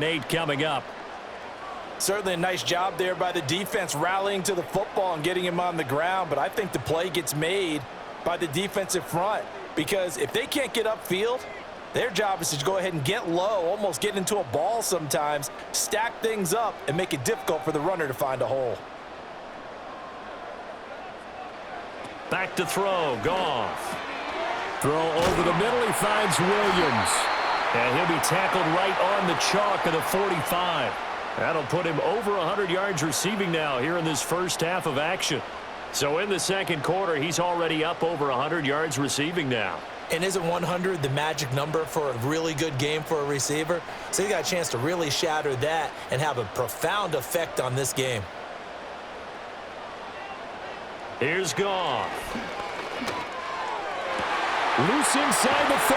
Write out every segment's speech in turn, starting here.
8 coming up. Certainly a nice job there by the defense rallying to the football and getting him on the ground, but I think the play gets made by the defensive front because if they can't get upfield, their job is to go ahead and get low, almost get into a ball sometimes, stack things up, and make it difficult for the runner to find a hole. Back to throw, Goff. Throw over the middle, he finds Williams. And he'll be tackled right on the chalk of the 45. That'll put him over 100 yards receiving now here in this first half of action. So in the second quarter, he's already up over 100 yards receiving now. And isn't 100 the magic number for a really good game for a receiver? So he got a chance to really shatter that and have a profound effect on this game. Here's Goff. Loose inside the 30.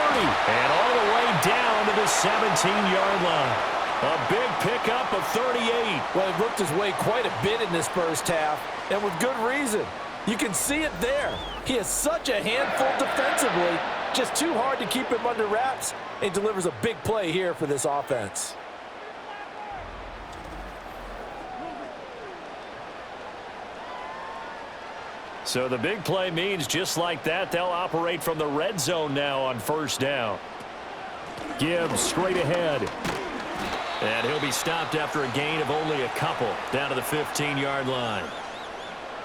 And all the way down to the 17-yard line. A big pickup of 38. Well, he worked his way quite a bit in this first half, and with good reason. You can see it there. He is such a handful defensively, just too hard to keep him under wraps, and delivers a big play here for this offense. So the big play means just like that, they'll operate from the red zone now on first down. Gibbs straight ahead. And he'll be stopped after a gain of only a couple down to the 15-yard line.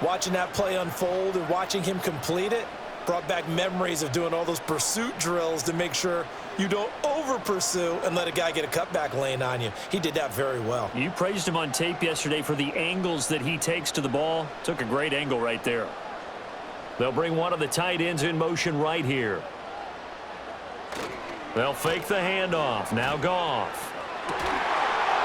Watching that play unfold and watching him complete it brought back memories of doing all those pursuit drills to make sure you don't over-pursue and let a guy get a cutback lane on you. He did that very well. You praised him on tape yesterday for the angles that he takes to the ball. Took a great angle right there. They'll bring one of the tight ends in motion right here. They'll fake the handoff. Now Goff.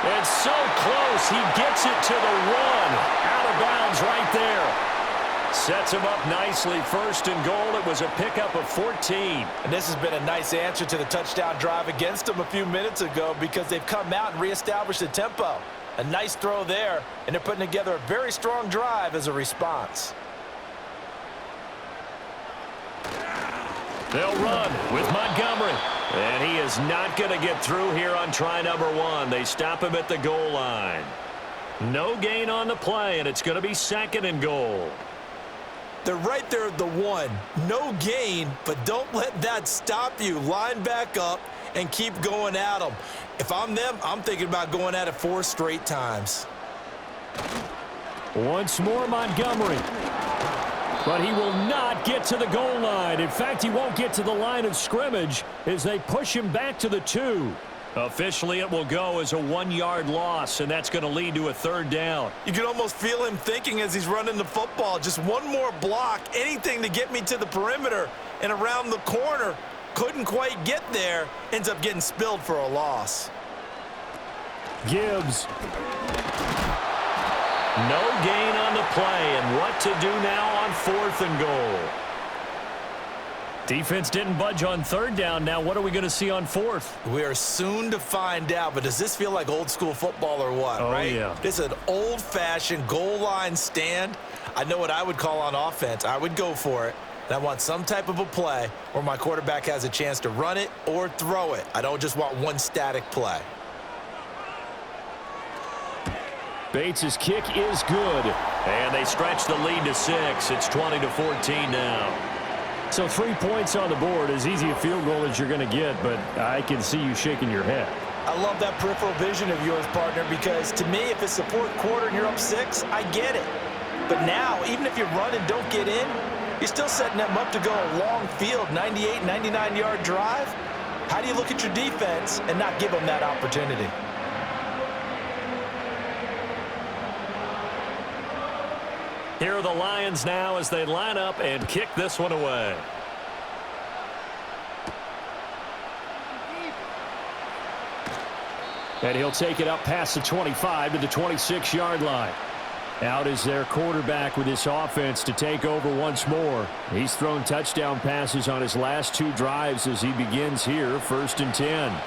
It's so close. He gets it to the 1. Out of bounds right there. Sets him up nicely. First and goal. It was a pickup of 14. And this has been a nice answer to the touchdown drive against them a few minutes ago because they've come out and reestablished the tempo. A nice throw there, and they're putting together a very strong drive as a response. They'll run with Montgomery. And he is not going to get through here on try number 1. They stop him at the goal line. No gain on the play, and it's going to be second and goal. They're right there at the 1. No gain, but don't let that stop you. Line back up and keep going at them. If I'm them, I'm thinking about going at it 4 straight times. Once more, Montgomery. But he will not get to the goal line. In fact, he won't get to the line of scrimmage as they push him back to the 2. Officially, it will go as a 1-yard loss, and that's going to lead to a third down. You can almost feel him thinking as he's running the football. Just one more block, anything to get me to the perimeter and around the corner. Couldn't quite get there. Ends up getting spilled for a loss. Gibbs. No gain on the play, and what to do now on 4th and goal. Defense didn't budge on third down. Now what are we going to see on 4th? We are soon to find out, but does this feel like old school football or what, right? Yeah. This is an old-fashioned goal line stand. I know what I would call on offense. I would go for it. And I want some type of a play where my quarterback has a chance to run it or throw it. I don't just want one static play. Bates' kick is good. And they stretch the lead to 6. It's 20-14 now. So 3 points on the board, as easy a field goal as you're going to get, but I can see you shaking your head. I love that peripheral vision of yours, partner, because to me, if it's the 4th quarter and you're up 6, I get it. But now, even if you run and don't get in, you're still setting them up to go a long field, 98, 99-yard drive. How do you look at your defense and not give them that opportunity? Here are the Lions now as they line up and kick this one away. And he'll take it up past the 25 to the 26-yard line. Out is their quarterback with this offense to take over once more. He's thrown touchdown passes on his last 2 drives as he begins here, 1st and 10.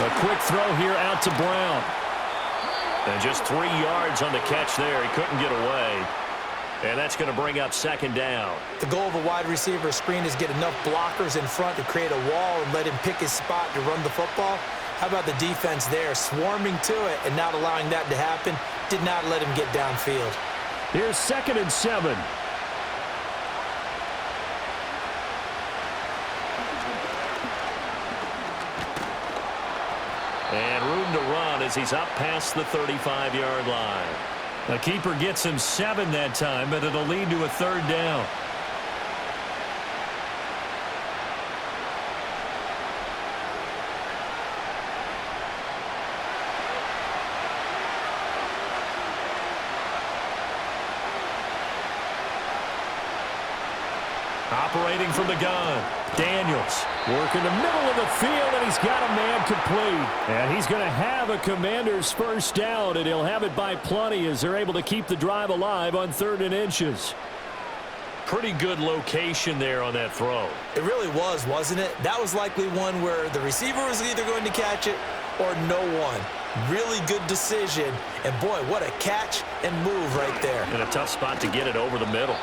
A quick throw here out to Brown. And just 3 yards on the catch there. He couldn't get away. And that's going to bring up second down. The goal of a wide receiver screen is get enough blockers in front to create a wall and let him pick his spot to run the football. How about the defense there, swarming to it and not allowing that to happen? Did not let him get downfield. Here's 2nd and 7. And room to run as he's up past the 35-yard line. The keeper gets him 7 that time, but it'll lead to a 3rd down. Operating from the gun, Daniels working the middle of the field, and he's got a man complete. And he's going to have a Commander's first down, and he'll have it by plenty as they're able to keep the drive alive on 3rd and inches. Pretty good location there on that throw. It really was, wasn't it? That was likely one where the receiver was either going to catch it or no one. Really good decision, and boy, what a catch and move right there. In a tough spot to get it over the middle.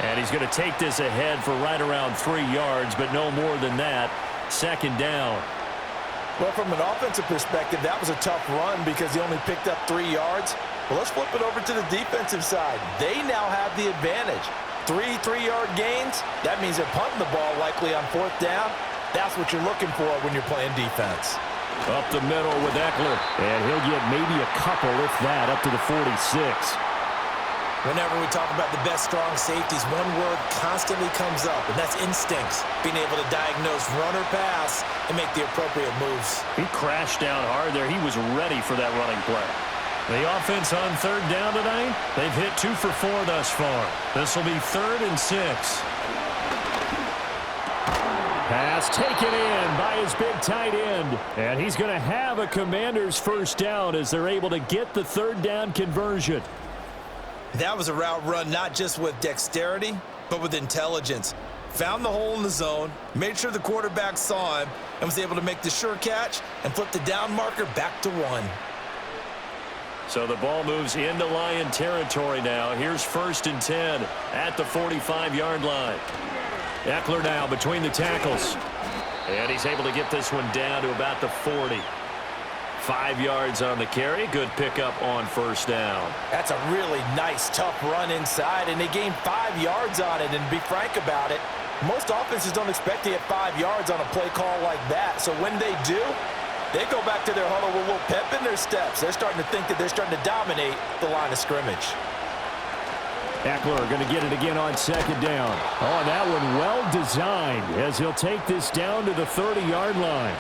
And he's going to take this ahead for right around 3 yards, but no more than that. 2nd down. Well, from an offensive perspective, that was a tough run because he only picked up 3 yards. Well, let's flip it over to the defensive side. They now have the advantage. 3-3-yard gains, that means they're punting the ball likely on 4th down. That's what you're looking for when you're playing defense. Up the middle with Eckler. And he'll get maybe a couple, if that, up to the 46. Whenever we talk about the best strong safeties, one word constantly comes up, and that's instincts. Being able to diagnose run or pass and make the appropriate moves. He crashed down hard there. He was ready for that running play. The offense on 3rd down tonight, they've hit 2 for 4 thus far. This will be 3rd and 6. Pass taken in by his big tight end. And he's going to have a Commander's first down as they're able to get the 3rd down conversion. That was a route run not just with dexterity, but with intelligence. Found the hole in the zone, made sure the quarterback saw him, and was able to make the sure catch and flip the down marker back to 1. So the ball moves into Lion territory now. Here's 1st and 10 at the 45-yard line. Eckler now between the tackles. And he's able to get this one down to about the 40. 5 yards on the carry. Good pickup on 1st down. That's a really nice, tough run inside, and they gained 5 yards on it. And to be frank about it, most offenses don't expect to get 5 yards on a play call like that. So when they do, they go back to their huddle with a little pep in their steps. They're starting to think that they're starting to dominate the line of scrimmage. Eckler going to get it again on 2nd down. Oh, and that one well designed as he'll take this down to the 30-yard line.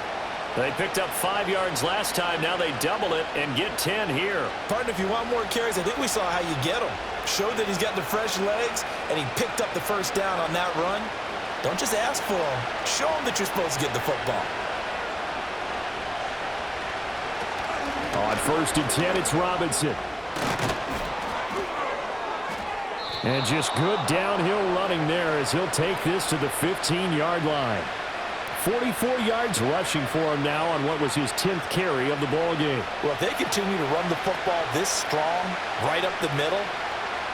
They picked up 5 yards last time. Now they double it and get 10 here. Partner, if you want more carries, I think we saw how you get them. Showed that he's got the fresh legs, and he picked up the first down on that run. Don't just ask for them. Show them that you're supposed to get the football. On 1st and 10, it's Robinson. And just good downhill running there as he'll take this to the 15-yard line. 44 yards rushing for him now on what was his 10th carry of the ball game. Well, if they continue to run the football this strong, right up the middle,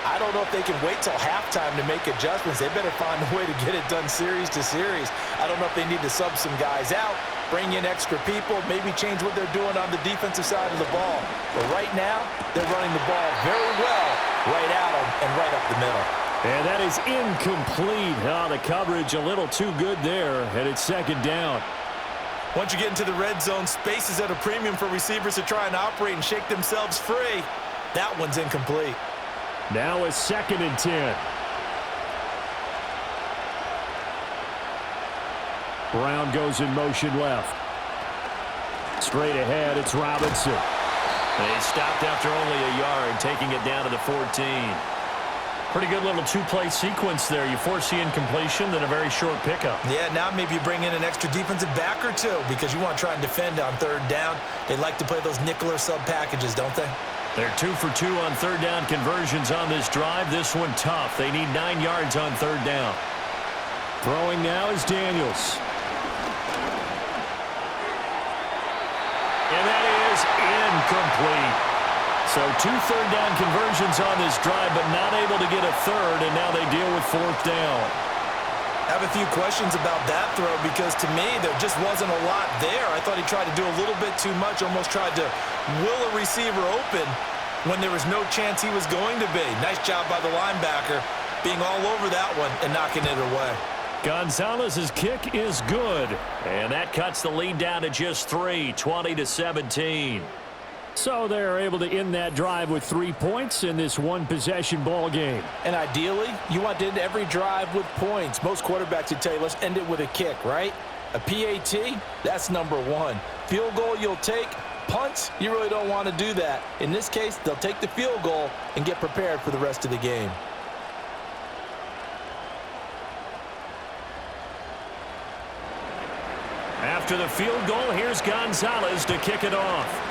I don't know if they can wait till halftime to make adjustments. They better find a way to get it done series to series. I don't know if they need to sub some guys out, bring in extra people, maybe change what they're doing on the defensive side of the ball. But right now, they're running the ball very well right at them and right up the middle. And that is incomplete. Oh, the coverage a little too good there, and it's 2nd down. Once you get into the red zone, space is at a premium for receivers to try and operate and shake themselves free. That one's incomplete. Now it's 2nd and 10. Brown goes in motion left. Straight ahead, it's Robinson. They stopped after only a yard, taking it down to the 14. Pretty good little two-play sequence there. You force the incompletion, then a very short pickup. Yeah, now maybe you bring in an extra defensive back or two because you want to try and defend on 3rd down. They like to play those nickel or sub packages, don't they? They're 2 for 2 on 3rd down conversions on this drive. This one tough. They need 9 yards on 3rd down. Throwing now is Daniels. Incomplete. So 2 third-down conversions on this drive, but not able to get a third, and now they deal with 4th down. I have a few questions about that throw because, to me, there just wasn't a lot there. I thought he tried to do a little bit too much, almost tried to will a receiver open when there was no chance he was going to be. Nice job by the linebacker being all over that one and knocking it away. Gonzalez's kick is good, and that cuts the lead down to just 3, 20-17. So they're able to end that drive with 3 points in this one-possession ball game. And ideally, you want to end every drive with points. Most quarterbacks would tell you, let's end it with a kick, right? A PAT, that's number 1. Field goal you'll take. Punts, you really don't want to do that. In this case, they'll take the field goal and get prepared for the rest of the game. After the field goal, here's Gonzalez to kick it off.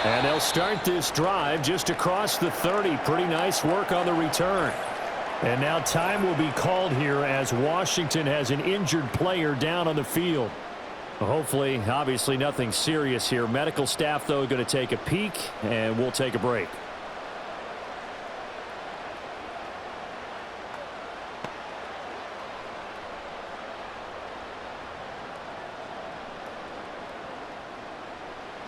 And they'll start this drive just across the 30. Pretty nice work on the return. And now time will be called here as Washington has an injured player down on the field. Hopefully, obviously nothing serious here. Medical staff, though, going to take a peek, and we'll take a break.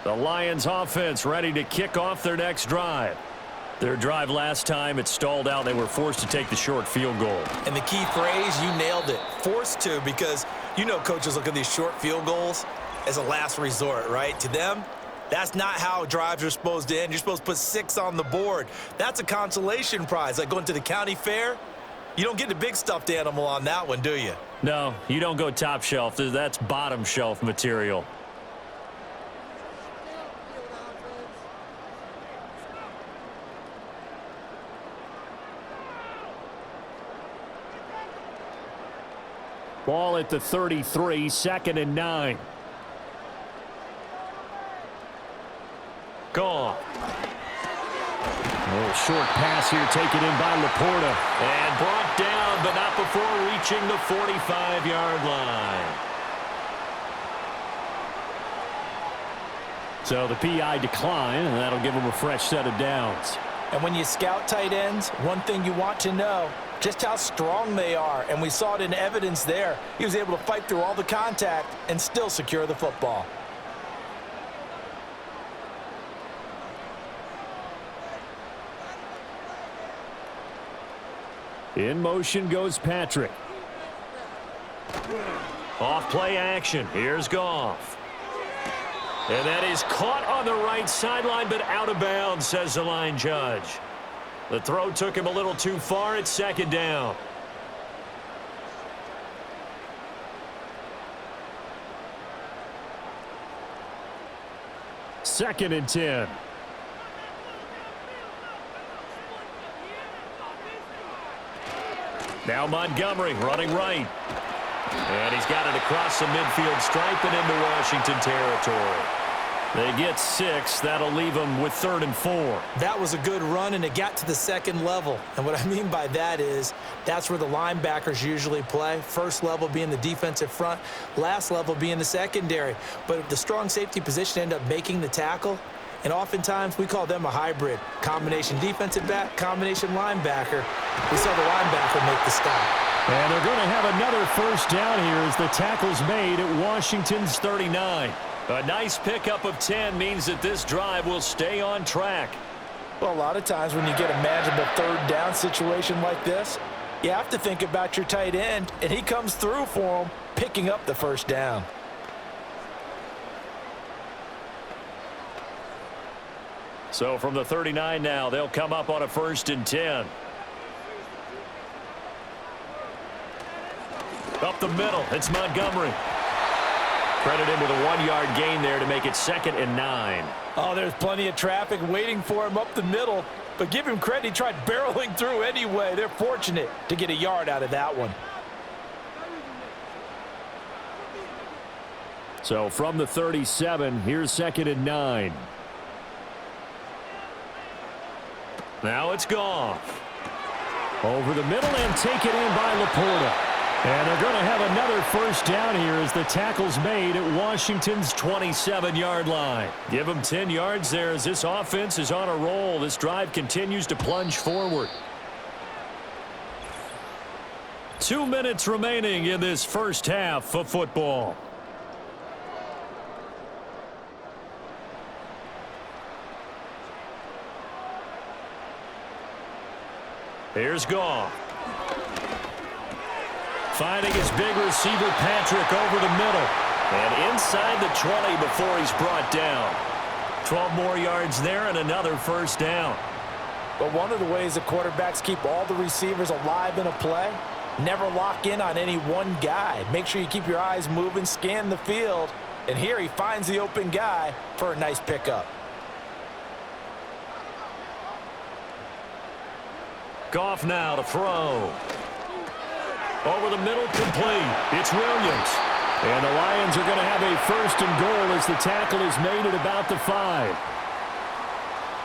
The Lions offense ready to kick off their next drive. Their drive last time, it stalled out. They were forced to take the short field goal. And the key phrase, you nailed it, forced to, because you know coaches look at these short field goals as a last resort, right? To them, that's not how drives are supposed to end. You're supposed to put 6 on the board. That's a consolation prize. Like going to the county fair, you don't get the big stuffed animal on that one, do you? No, you don't go top shelf. That's bottom shelf material. Ball at the 33, 2nd and 9. Gone. A little short pass here taken in by Laporta. And brought down, but not before reaching the 45-yard line. So the PI decline, and that'll give him a fresh set of downs. And when you scout tight ends, one thing you want to know, just how strong they are. And we saw it in evidence there. He was able to fight through all the contact and still secure the football. In motion goes Patrick. Off play action. Here's Goff. And that is caught on the right sideline, but out of bounds, says the line judge. The throw took him a little too far. It's 2nd down. Second and 10. Now Montgomery running right. And he's got it across the midfield stripe and into Washington territory. They get 6. That'll leave them with 3rd and 4. That was a good run, and it got to the 2nd level. And what I mean by that is that's where the linebackers usually play. First level being the defensive front, last level being the secondary. But the strong safety position ended up making the tackle, and oftentimes we call them a hybrid. Combination defensive back, combination linebacker. We saw the linebacker make the stop. And they're going to have another 1st down here as the tackle's made at Washington's 39. A nice pickup of 10 means that this drive will stay on track. Well, a lot of times when you get a manageable 3rd down situation like this, you have to think about your tight end, and he comes through for him, picking up the 1st down. So from the 39 now, they'll come up on a 1st and 10. Up the middle, it's Montgomery. Credit him with a 1-yard gain there to make it 2nd and 9. Oh, there's plenty of traffic waiting for him up the middle. But give him credit, he tried barreling through anyway. They're fortunate to get a yard out of that one. So from the 37, here's 2nd and 9. Now it's Goff. Over the middle and taken in by Laporta. And they're going to have another first down here as the tackle's made at Washington's 27-yard line. Give them 10 yards there as this offense is on a roll. This drive continues to plunge forward. 2 minutes remaining in this first half of football. Here's Goff. Finding his big receiver, Patrick, over the middle. And inside the 20 before he's brought down. 12 more yards there and another first down. But one of the ways the quarterbacks keep all the receivers alive in a play, never lock in on any one guy. Make sure you keep your eyes moving, scan the field. And here he finds the open guy for a nice pickup. Goff now to throw. Over the middle, complete. It's Williams. And the Lions are going to have a first and goal as the tackle is made at about the 5.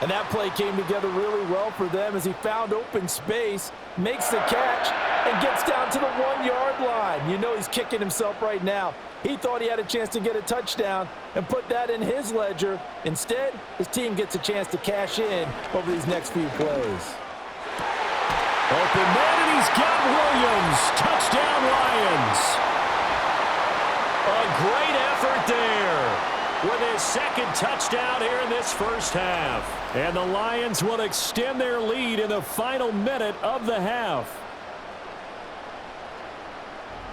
And that play came together really well for them as he found open space, makes the catch, and gets down to the 1-yard line. You know he's kicking himself right now. He thought he had a chance to get a touchdown and put that in his ledger. Instead, his team gets a chance to cash in over these next few plays. Open man, and he's got Williams. Touchdown, Lions. A great effort there with his second touchdown here in this first half. And the Lions will extend their lead in the final minute of the half.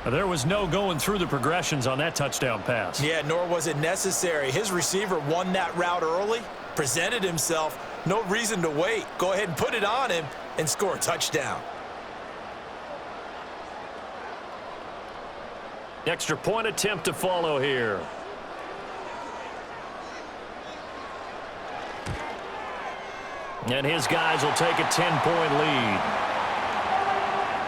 There was no going through the progressions on that touchdown pass. Yeah, nor was it necessary. His receiver won that route early, presented himself. No reason to wait. Go ahead and put it on him and score a touchdown. Extra point attempt to follow here. And his guys will take a 10-point lead.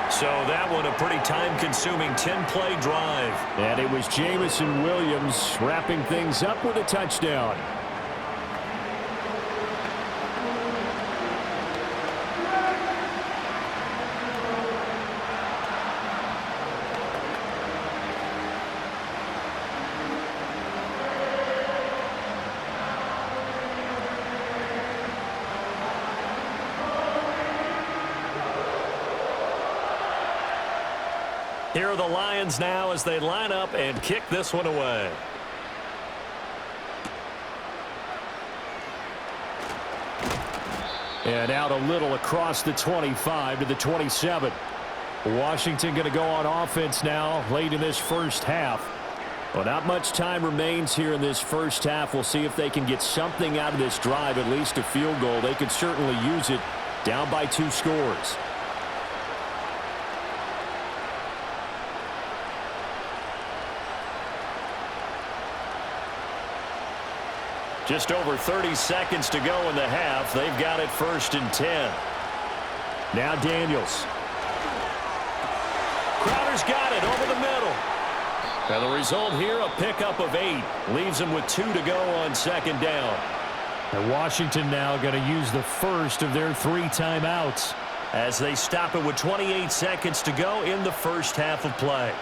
So that one a pretty time-consuming 10-play drive. And it was Jamison Williams wrapping things up with a touchdown. Here are the Lions now as they line up and kick this one away. And out a little across the 25 to the 27. Washington going to go on offense now late in this first half. Well, not much time remains here in this first half. We'll see if they can get something out of this drive, at least a field goal. They could certainly use it down by 2 scores. Just over 30 seconds to go in the half. They've got it 1st and 10. Now Daniels. Crowder's got it over the middle. And the result here, a pickup of 8. Leaves them with 2 to go on 2nd down. And Washington now going to use the first of their 3 timeouts as they stop it with 28 seconds to go in the first half of play.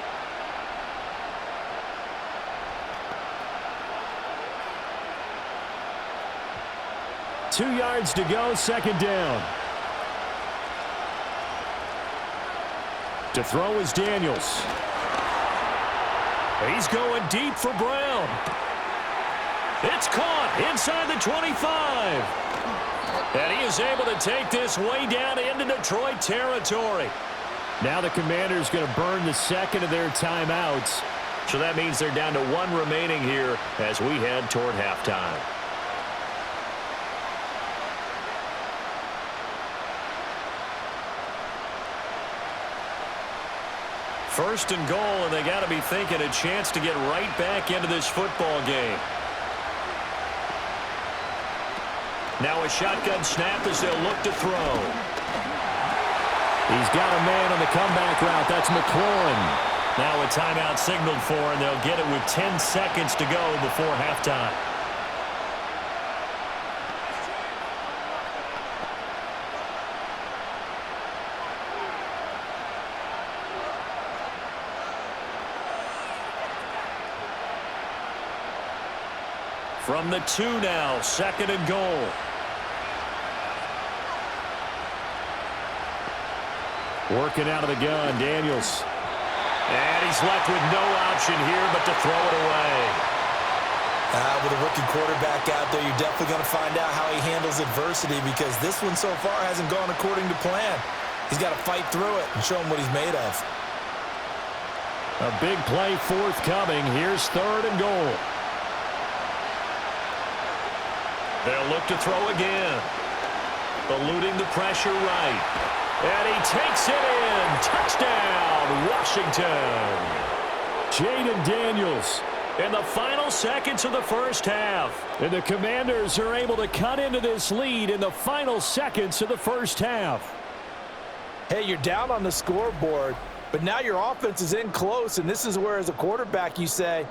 Two yards to go, 2nd down. To throw is Daniels. He's going deep for Brown. It's caught inside the 25. And he is able to take this way down into Detroit territory. Now the Commanders going to burn the 2nd of their timeouts. So that means they're down to 1 remaining here as we head toward halftime. First and goal, and they got to be thinking a chance to get right back into this football game. Now a shotgun snap as they'll look to throw. He's got a man on the comeback route. That's McLaurin. Now a timeout signaled for, and they'll get it with 10 seconds to go before halftime. From the 2 now, 2nd and goal. Working out of the gun, Daniels. And he's left with no option here but to throw it away. With a rookie quarterback out there, you're definitely going to find out how he handles adversity, because this one so far hasn't gone according to plan. He's got to fight through it and show him what he's made of. A big play forthcoming. Here's 3rd and goal. They'll look to throw again. Eluding the pressure right. And he takes it in. Touchdown, Washington. Jaden Daniels in the final seconds of the first half. And the Commanders are able to cut into this lead in the final seconds of the first half. Hey, you're down on the scoreboard, but now your offense is in close, and this is where, as a quarterback, you say,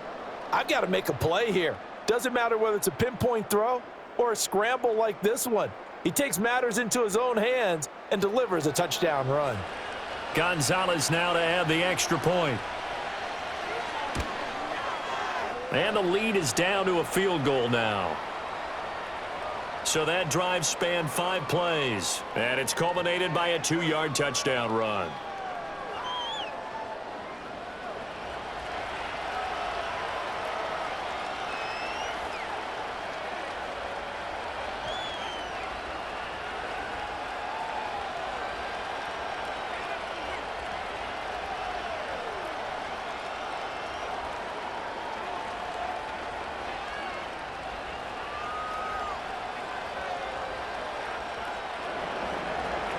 I've got to make a play here. Doesn't matter whether it's a pinpoint throw or a scramble like this one. He takes matters into his own hands and delivers a touchdown run. Gonzalez now to add the extra point. And the lead is down to a field goal now. So that drive spanned 5 plays, and it's culminated by a 2-yard touchdown run.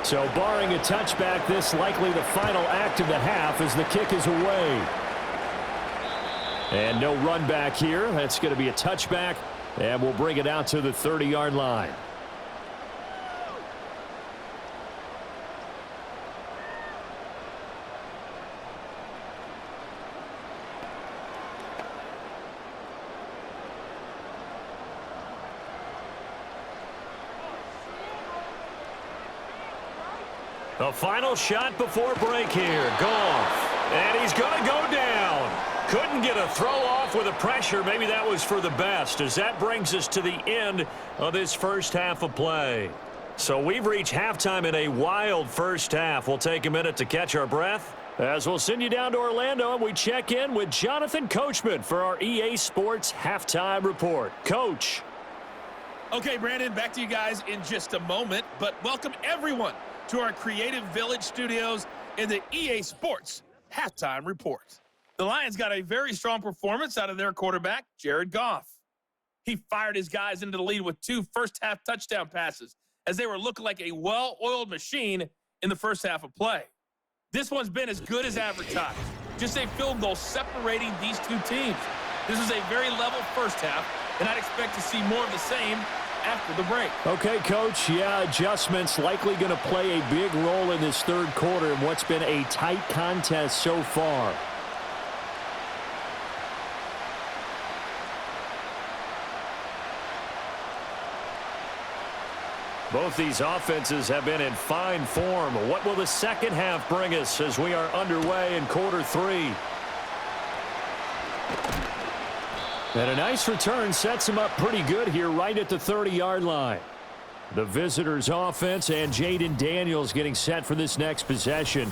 So barring a touchback, this likely the final act of the half as the kick is away. And no run back here. That's going to be a touchback, and we'll bring it out to the 30-yard line. The final shot before break here. Goff. And he's going to go down. Couldn't get a throw off with the pressure. Maybe that was for the best, as that brings us to the end of this first half of play. So we've reached halftime in a wild first half. We'll take a minute to catch our breath as we'll send you down to Orlando and we check in with Jonathan Coachman for our EA Sports Halftime Report. Coach. Okay, Brandon, back to you guys in just a moment, but welcome everyone to our Creative Village studios in the EA Sports Halftime Report. The Lions got a very strong performance out of their quarterback, Jared Goff. He fired his guys into the lead with 2 first-half touchdown passes as they were looking like a well-oiled machine in the first half of play. This one's been as good as advertised. Just a field goal separating these 2 teams. This is a very level first half, and I'd expect to see more of the same after the break. Okay, Coach. Yeah, adjustments likely going to play a big role in this third quarter in what's been a tight contest so far. Both these offenses have been in fine form. What will the second half bring us as we are underway in quarter 3? And a nice return sets him up pretty good here right at the 30-yard line. The visitors' offense and Jaden Daniels getting set for this next possession.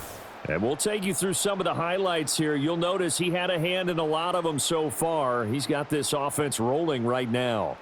And we'll take you through some of the highlights here. You'll notice he had a hand in a lot of them so far. He's got this offense rolling right now.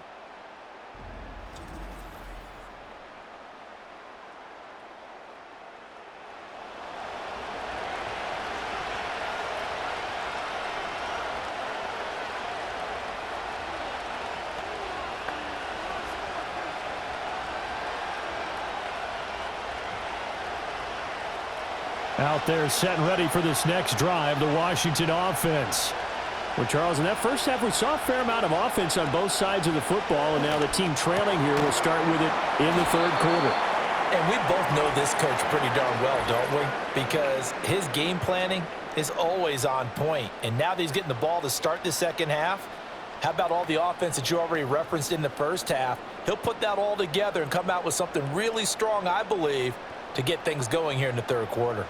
Out there set and ready for this next drive, the Washington offense. Well, Charles, in that first half, we saw a fair amount of offense on both sides of the football, and now the team trailing here will start with it in the third quarter. And we both know this coach pretty darn well, don't we? Because his game planning is always on point. And now that he's getting the ball to start the second half, how about all the offense that you already referenced in the first half? He'll put that all together and come out with something really strong, I believe, to get things going here in the third quarter.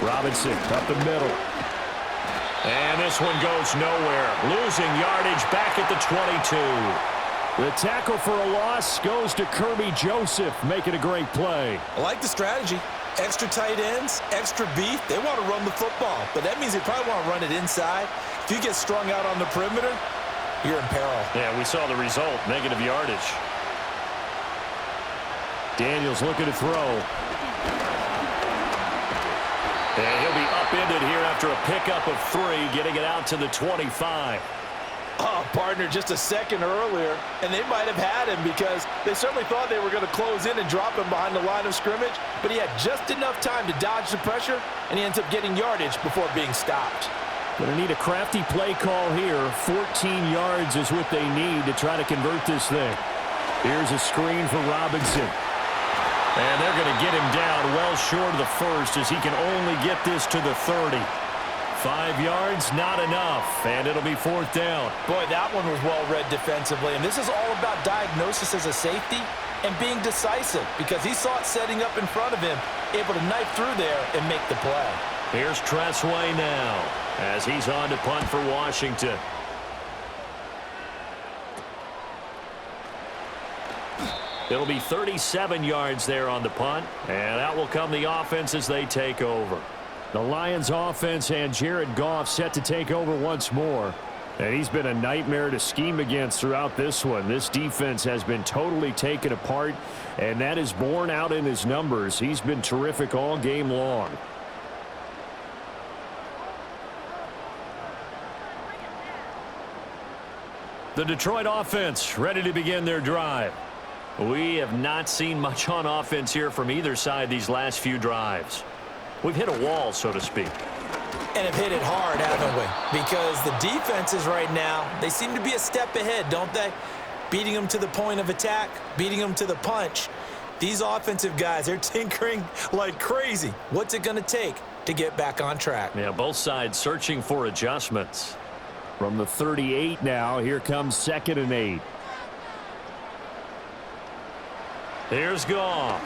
Robinson up the middle. And this one goes nowhere. Losing yardage back at the 22. The tackle for a loss goes to Kirby Joseph, making a great play. I like the strategy. Extra tight ends, extra beef. They want to run the football, but that means they probably want to run it inside. If you get strung out on the perimeter, you're in peril. Yeah, we saw the result, negative yardage. Daniels looking to throw. And he'll be upended here after a pickup of 3, getting it out to the 25. Oh, partner, just a second earlier, and they might have had him because they certainly thought they were going to close in and drop him behind the line of scrimmage, but he had just enough time to dodge the pressure, and he ends up getting yardage before being stopped. Going to need a crafty play call here. 14 yards is what they need to try to convert this thing. Here's a screen for Robinson. And they're going to get him down well short of the first as he can only get this to the 30. 5 yards, not enough, and it'll be 4th down. Boy, that one was well read defensively, and this is all about diagnosis as a safety and being decisive because he saw it setting up in front of him, able to knife through there and make the play. Here's Tressway now as he's on to punt for Washington. It'll be 37 yards there on the punt, and out will come the offense as they take over. The Lions offense and Jared Goff set to take over once more. And he's been a nightmare to scheme against throughout this one. This defense has been totally taken apart, and that is borne out in his numbers. He's been terrific all game long. The Detroit offense ready to begin their drive. We have not seen much on offense here from either side these last few drives. We've hit a wall, so to speak. And have hit it hard, haven't we? Because the defenses right now, they seem to be a step ahead, don't they? Beating them to the point of attack, beating them to the punch. These offensive guys, they're tinkering like crazy. What's it going to take to get back on track? Yeah, both sides searching for adjustments. From the 38 now, here comes 2nd and 8. Here's Goff.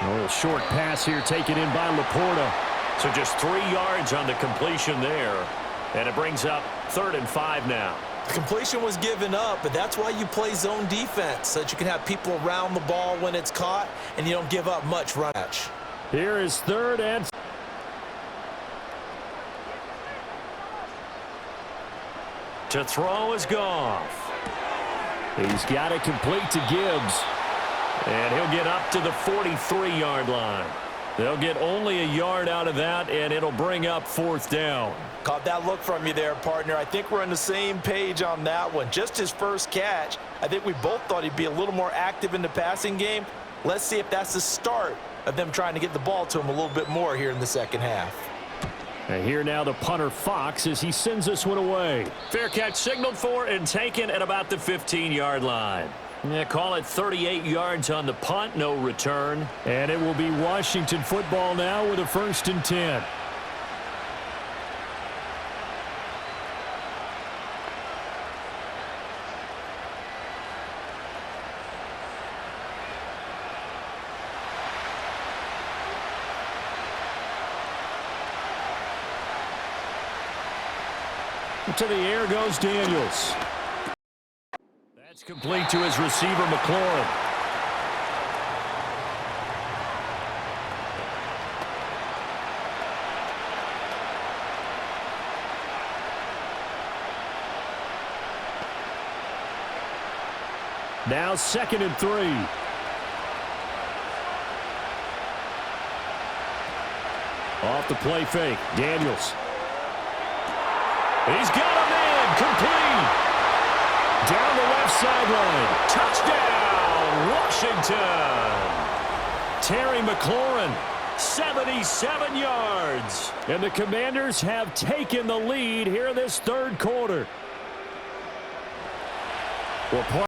A little short pass here taken in by Laporta. So just 3 yards on the completion there. And it brings up 3rd and 5 now. The completion was given up, but that's why you play zone defense, so that you can have people around the ball when it's caught, and you don't give up much run catch. Here is 3rd and... To throw is Goff. He's got it complete to Gibbs. And he'll get up to the 43-yard line. They'll get only a yard out of that, and it'll bring up 4th down. Caught that look from you there, partner. I think we're on the same page on that one. Just his first catch. I think we both thought he'd be a little more active in the passing game. Let's see if that's the start of them trying to get the ball to him a little bit more here in the second half. And here now the punter Fox as he sends this one away. Fair catch signaled for and taken at about the 15-yard line. Yeah, call it 38 yards on the punt, no return. And it will be Washington football now with a 1st and 10. To the air goes Daniels. That's complete to his receiver, McLaurin. Now 2nd and 3. Off the play fake, Daniels. He's got a man, complete. Down the left sideline. Touchdown, Washington. Terry McLaurin, 77 yards. And the Commanders have taken the lead here in this 3rd quarter. Well,